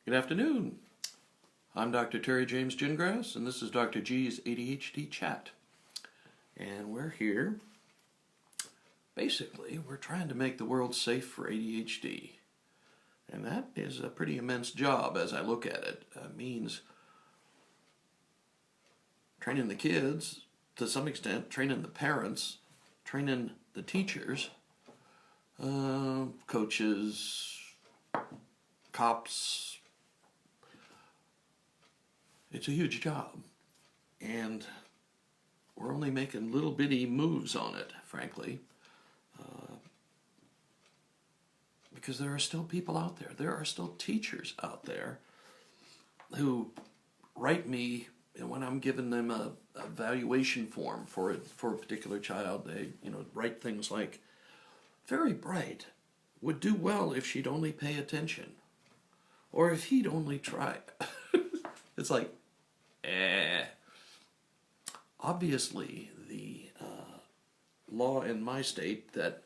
Good afternoon. I'm Dr. Terry James Gingrass, and this is Dr. G's ADHD Chat. And we're here, basically, we're trying to make the world safe for ADHD. And that is a pretty immense job as I look at it. It means training the kids, to some extent, training the parents, training the teachers, coaches, cops. It's a huge job, and we're only making little bitty moves on it, frankly, because there are still people out there. There are still teachers out there who write me, and when I'm giving them a evaluation form for a particular child, they write things like, "Very bright, would do well if she'd only pay attention, or if he'd only try." It's like, Obviously, the law in my state that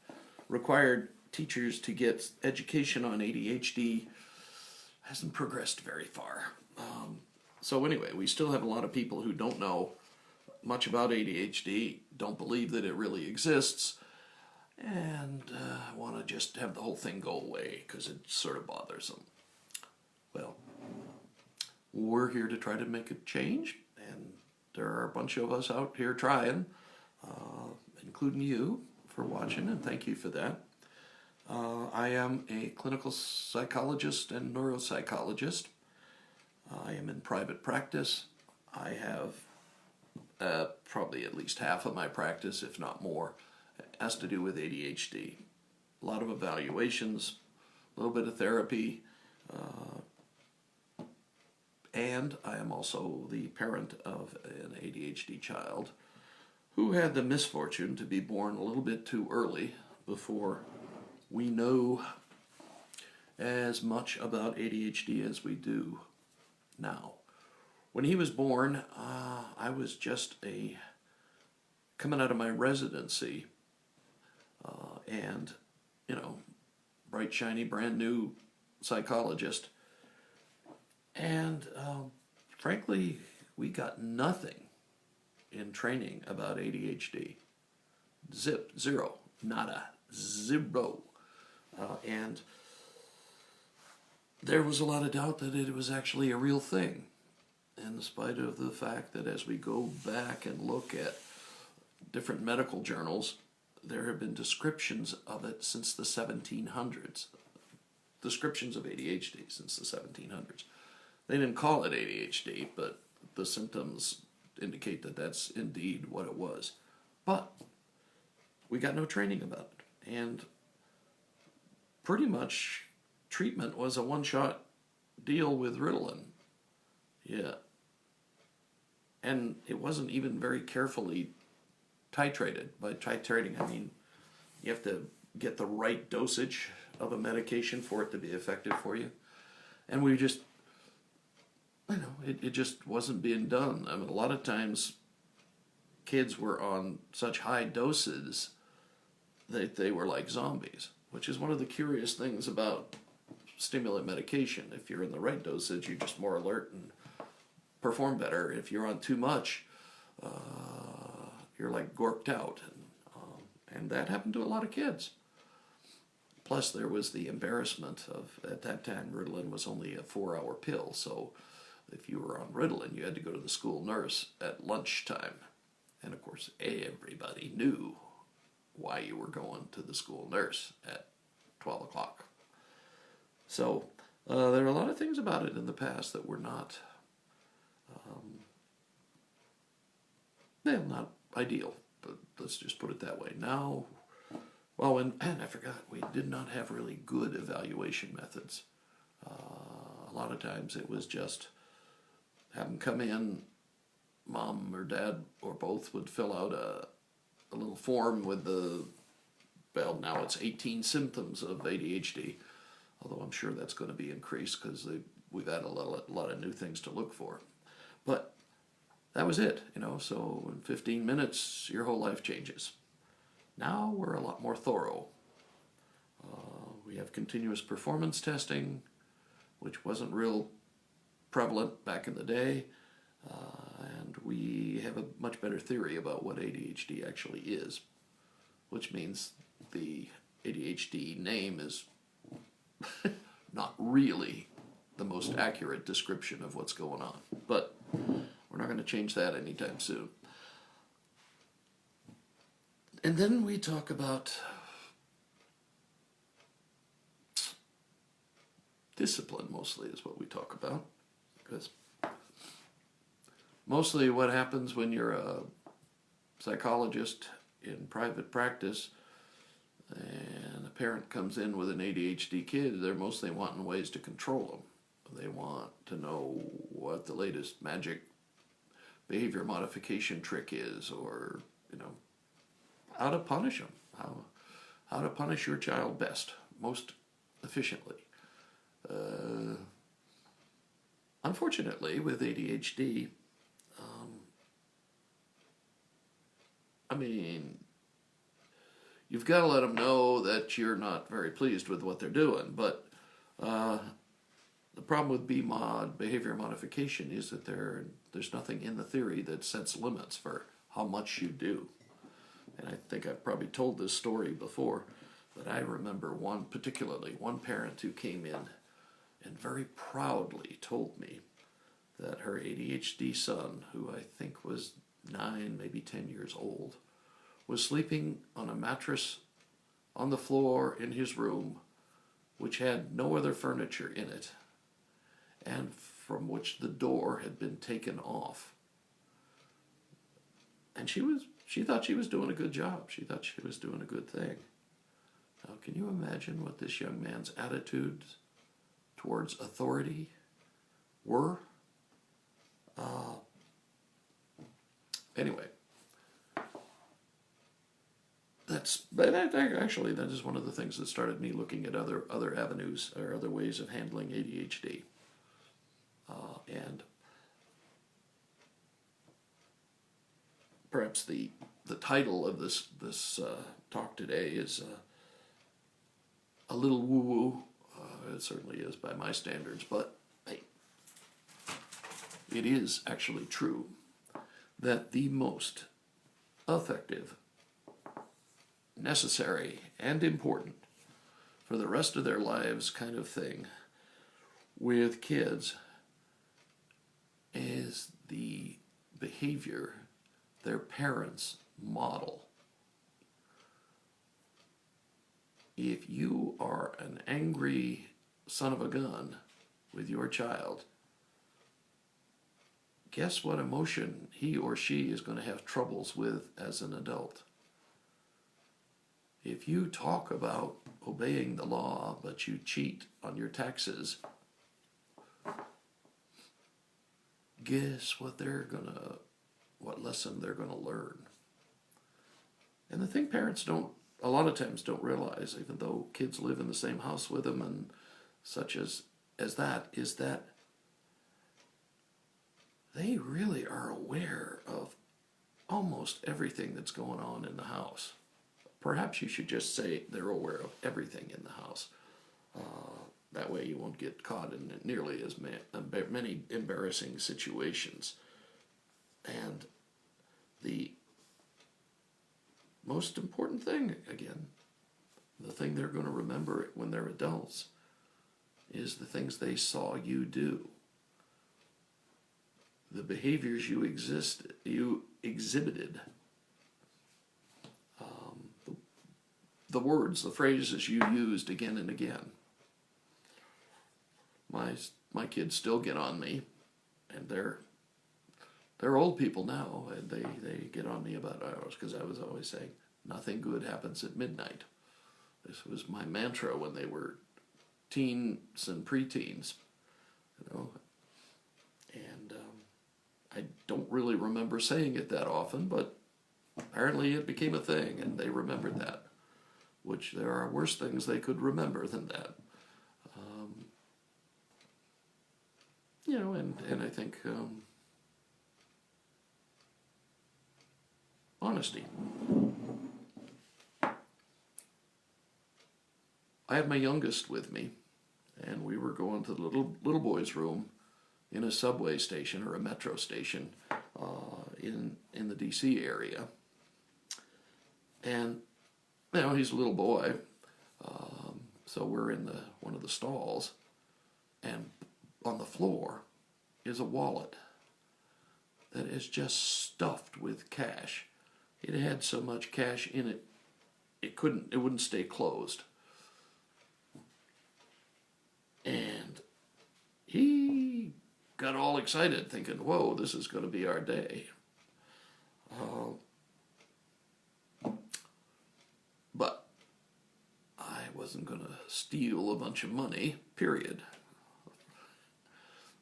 required teachers to get education on ADHD hasn't progressed very far. So anyway, we still have a lot of people who don't know much about ADHD, don't believe that it really exists, and want to just have the whole thing go away because it sort of bothers them. Well, we're here to try to make a change, and there are a bunch of us out here trying, including you for watching, and thank you for that. I am a clinical psychologist and neuropsychologist. I am in private practice. I have probably at least half of my practice, if not more, has to do with ADHD. A lot of evaluations, a little bit of therapy, and I am also the parent of an ADHD child who had the misfortune to be born a little bit too early before we know as much about ADHD as we do now. When he was born, I was just coming out of my residency, and bright, shiny, brand new psychologist. And frankly, we got nothing in training about ADHD. Zero, nada, zero. And there was a lot of doubt that it was actually a real thing, in spite of the fact that as we go back and look at different medical journals, there have been descriptions of it since the 1700s. Descriptions of ADHD since the 1700s. They didn't call it ADHD, but the symptoms indicate that that's indeed what it was. But we got no training about it. And pretty much treatment was a one-shot deal with Ritalin. Yeah. And it wasn't even very carefully titrated. By titrating, I mean you have to get the right dosage of a medication for it to be effective for you. And we just, it just wasn't being done. I mean, a lot of times kids were on such high doses that they were like zombies, which is one of the curious things about stimulant medication. If you're in the right dosage, you're just more alert and perform better. If you're on too much, you're like gorked out. And that happened to a lot of kids. Plus, there was the embarrassment of, at that time, Ritalin was only a 4-hour pill. So if you were on Ritalin, you had to go to the school nurse at lunchtime. And of course, everybody knew why you were going to the school nurse at 12 o'clock. So there are a lot of things about it in the past that were not, not ideal, but let's just put it that way. Now, well, and I forgot, we did not have really good evaluation methods. A lot of times it was just have them come in, mom or dad or both would fill out a little form with now it's 18 symptoms of ADHD, although I'm sure that's going to be increased because we've added a lot of new things to look for. But that was it, so in 15 minutes, your whole life changes. Now we're a lot more thorough. We have continuous performance testing. which wasn't real prevalent back in the day. And we have a much better theory about what ADHD actually is, which means the ADHD name is not really the most accurate description of what's going on. But we're not going to change that anytime soon. And then we talk about discipline, mostly, is what we talk about. Because mostly what happens when you're a psychologist in private practice and a parent comes in with an ADHD kid, they're mostly wanting ways to control them. They want to know what the latest magic behavior modification trick is, or, how to punish them, how to punish your child best, most efficiently. Unfortunately, with ADHD, you've got to let them know that you're not very pleased with what they're doing, but the problem with BMOD, behavior modification, is that there's nothing in the theory that sets limits for how much you do. And I think I've probably told this story before, but I remember one parent who came in and very proudly told me that her ADHD son, who I think was 9, maybe 10 years old, was sleeping on a mattress on the floor in his room, which had no other furniture in it, and from which the door had been taken off. And she thought she was doing a good job. She thought she was doing a good thing. Now, can you imagine what this young man's attitudes towards authority were? Anyway, that is one of the things that started me looking at other avenues or other ways of handling ADHD. And perhaps the title of this talk today is a little woo-woo. It certainly is by my standards, but hey, it is actually true that the most effective, necessary, and important for the rest of their lives kind of thing with kids is the behavior their parents model. If you are an angry son of a gun with your child, guess what emotion he or she is going to have troubles with as an adult? If you talk about obeying the law, but you cheat on your taxes, guess what what lesson they're going to learn? And the thing parents a lot of times don't realize, even though kids live in the same house with them and such as that, is that they really are aware of almost everything that's going on in the house. Perhaps you should just say they're aware of everything in the house. That way you won't get caught in nearly as many embarrassing situations. And the most important thing, again, the thing they're going to remember when they're adults, is the things they saw you do. The behaviors you exhibited. The words, the phrases you used again and again. My kids still get on me, and they're old people now, and they get on me about hours because I was always saying nothing good happens at midnight. This was my mantra when they were teens and preteens, And I don't really remember saying it that often, but apparently it became a thing, and they remembered that. Which there are worse things they could remember than that. And I think honesty. I have my youngest with me, and we were going to the little boy's room in a subway station or a metro station in the D.C. area. And he's a little boy, so we're in one of the stalls, and on the floor is a wallet that is just stuffed with cash. It had so much cash in it, it wouldn't stay closed. And he got all excited, thinking, "Whoa, this is going to be our day." But I wasn't going to steal a bunch of money, period.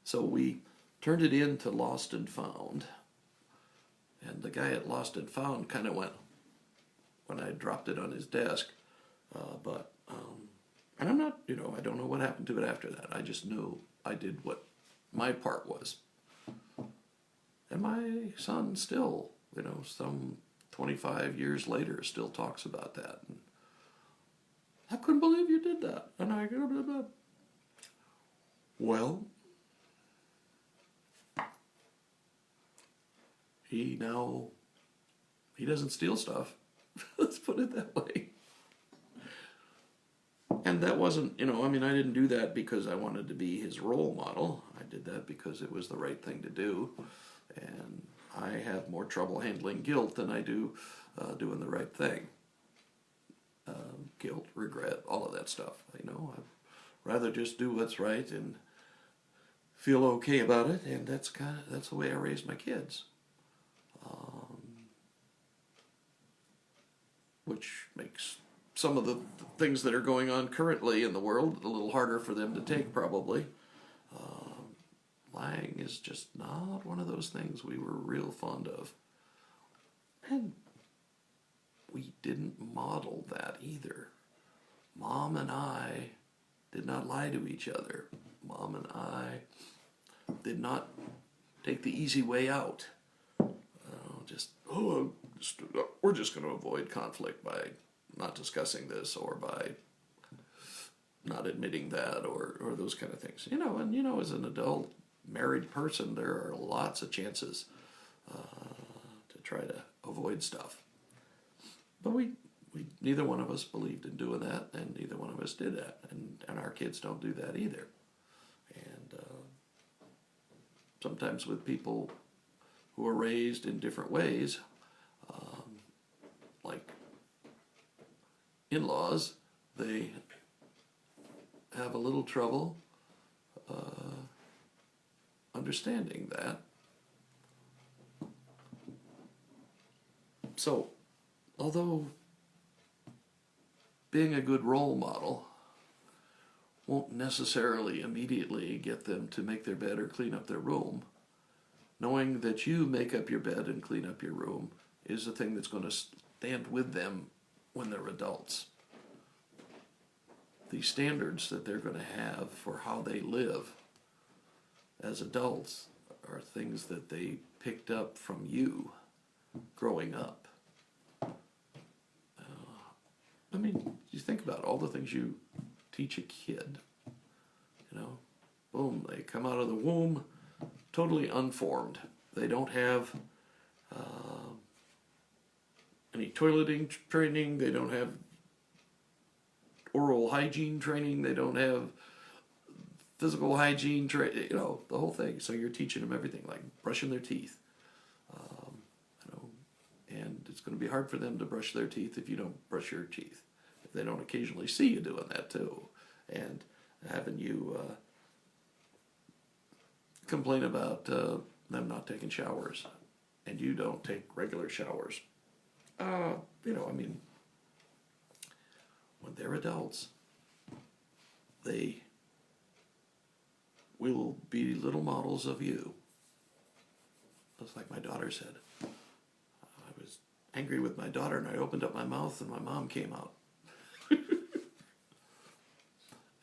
So we turned it in to Lost and Found. And the guy at Lost and Found kind of went when I dropped it on his desk. And I'm not, I don't know what happened to it after that. I just knew I did what my part was. And my son still, some 25 years later, still talks about that. And I couldn't believe you did that. And I go, well, he doesn't steal stuff. Let's put it that way. And that wasn't, I didn't do that because I wanted to be his role model. I did that because it was the right thing to do. And I have more trouble handling guilt than I do doing the right thing. Guilt, regret, all of that stuff. I'd rather just do what's right and feel okay about it. And that's the way I raised my kids. Which makes some of the things that are going on currently in the world a little harder for them to take, probably. Lying is just not one of those things we were real fond of. And we didn't model that either. Mom and I did not lie to each other. Mom and I did not take the easy way out. We're just going to avoid conflict by not discussing this, or by not admitting that, or those kind of things. As an adult, married person, there are lots of chances to try to avoid stuff. But we neither one of us believed in doing that, and neither one of us did that, and our kids don't do that either. And sometimes with people who are raised in different ways, like in-laws, they have a little trouble understanding that. So, although being a good role model won't necessarily immediately get them to make their bed or clean up their room, knowing that you make up your bed and clean up your room is the thing that's going to stand with them when they're adults. The standards that they're going to have for how they live as adults are things that they picked up from you growing up. You think about all the things you teach a kid. Boom, they come out of the womb totally unformed. They don't have any toileting training. They don't have oral hygiene training. They don't have physical hygiene training. The whole thing. So you're teaching them everything, like brushing their teeth. And it's going to be hard for them to brush their teeth if you don't brush your teeth. If they don't occasionally see you doing that too, and having you complain about them not taking showers, and you don't take regular showers. When they're adults, they will be little models of you. Just like my daughter said. I was angry with my daughter, and I opened up my mouth, and my mom came out.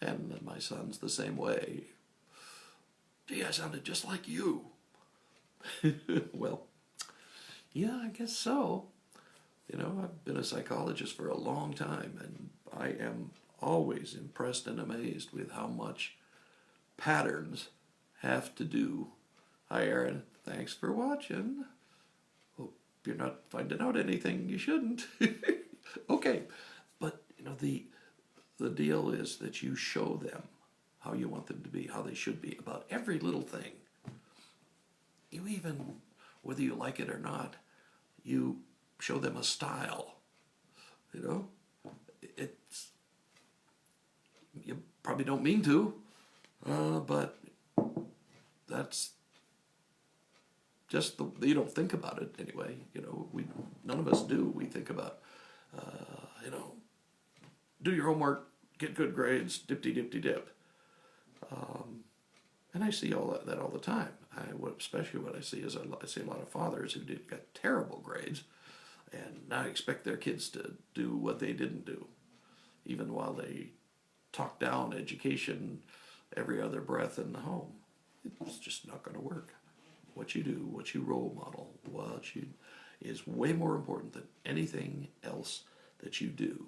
And my son's the same way. Gee, I sounded just like you. Well, yeah, I guess so. I've been a psychologist for a long time, and I am always impressed and amazed with how much patterns have to do. Hi, Aaron. Thanks for watching. Hope you're not finding out anything you shouldn't. Okay, but the deal is that you show them how you want them to be, how they should be about every little thing. You even, whether you like it or not, you show them a style. It's, you probably don't mean to, but that's just you don't think about it anyway. None of us do. We think about, do your homework, get good grades, dip-de-dip-de-dip. And I see all that all the time. Especially what I see is I see a lot of fathers who got terrible grades, and now expect their kids to do what they didn't do, even while they talk down education every other breath in the home. It's just not going to work. What you do, what you role model, is way more important than anything else that you do.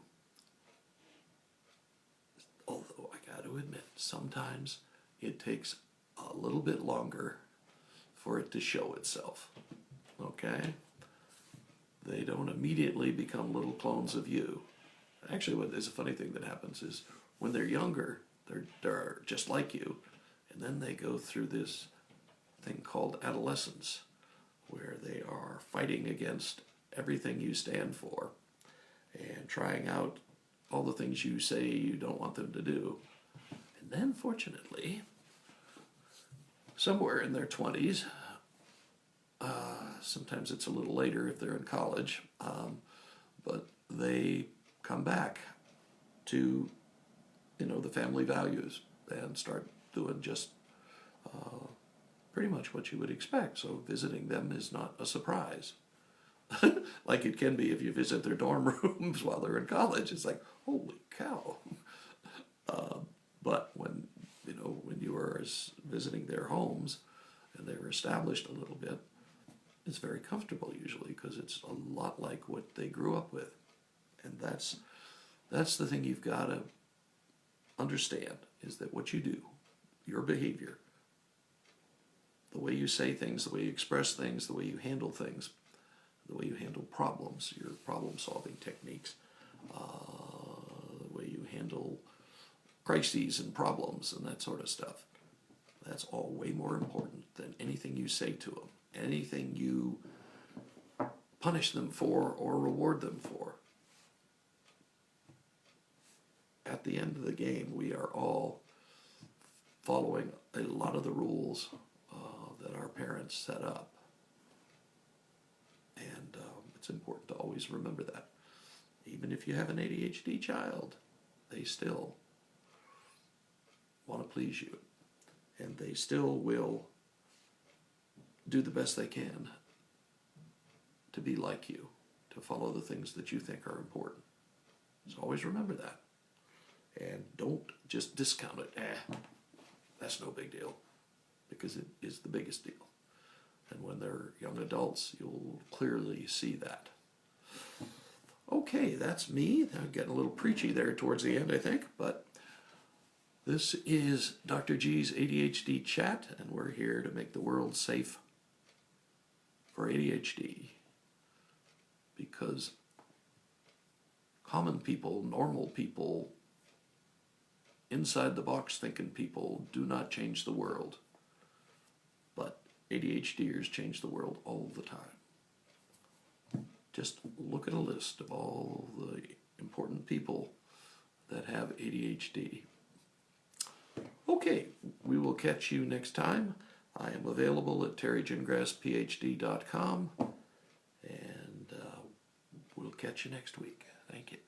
Although I got to admit, sometimes it takes a little bit longer for it to show itself. Okay? They don't immediately become little clones of you. Actually, what is a funny thing that happens is when they're younger, they're just like you, and then they go through this thing called adolescence, where they are fighting against everything you stand for and trying out all the things you say you don't want them to do. And then, fortunately, somewhere in their 20s, sometimes it's a little later if they're in college, but they come back to, the family values and start doing just pretty much what you would expect. So visiting them is not a surprise. Like it can be if you visit their dorm rooms while they're in college. It's like, holy cow. But when you are visiting their homes and they're established a little bit, it's very comfortable usually because it's a lot like what they grew up with. And that's the thing you've got to understand, is that what you do, your behavior, the way you say things, the way you express things, the way you handle things, the way you handle problems, your problem-solving techniques, the way you handle crises and problems and that sort of stuff. That's all way more important than anything you say to them, anything you punish them for or reward them for. At the end of the game, we are all following a lot of the rules that our parents set up. And it's important to always remember that. Even if you have an ADHD child, they still want to please you. And they still will do the best they can to be like you, to follow the things that you think are important. So always remember that. And don't just discount it. That's no big deal. Because it is the biggest deal. And when they're young adults, you'll clearly see that. Okay, that's me. I'm getting a little preachy there towards the end, I think. But this is Dr. G's ADHD Chat, and we're here to make the world safe for ADHD. Because common people, normal people, inside the box thinking people do not change the world. But ADHDers change the world all the time. Just look at a list of all the important people that have ADHD. Okay, we will catch you next time. I am available at terrygingrassphd.com, and we'll catch you next week. Thank you.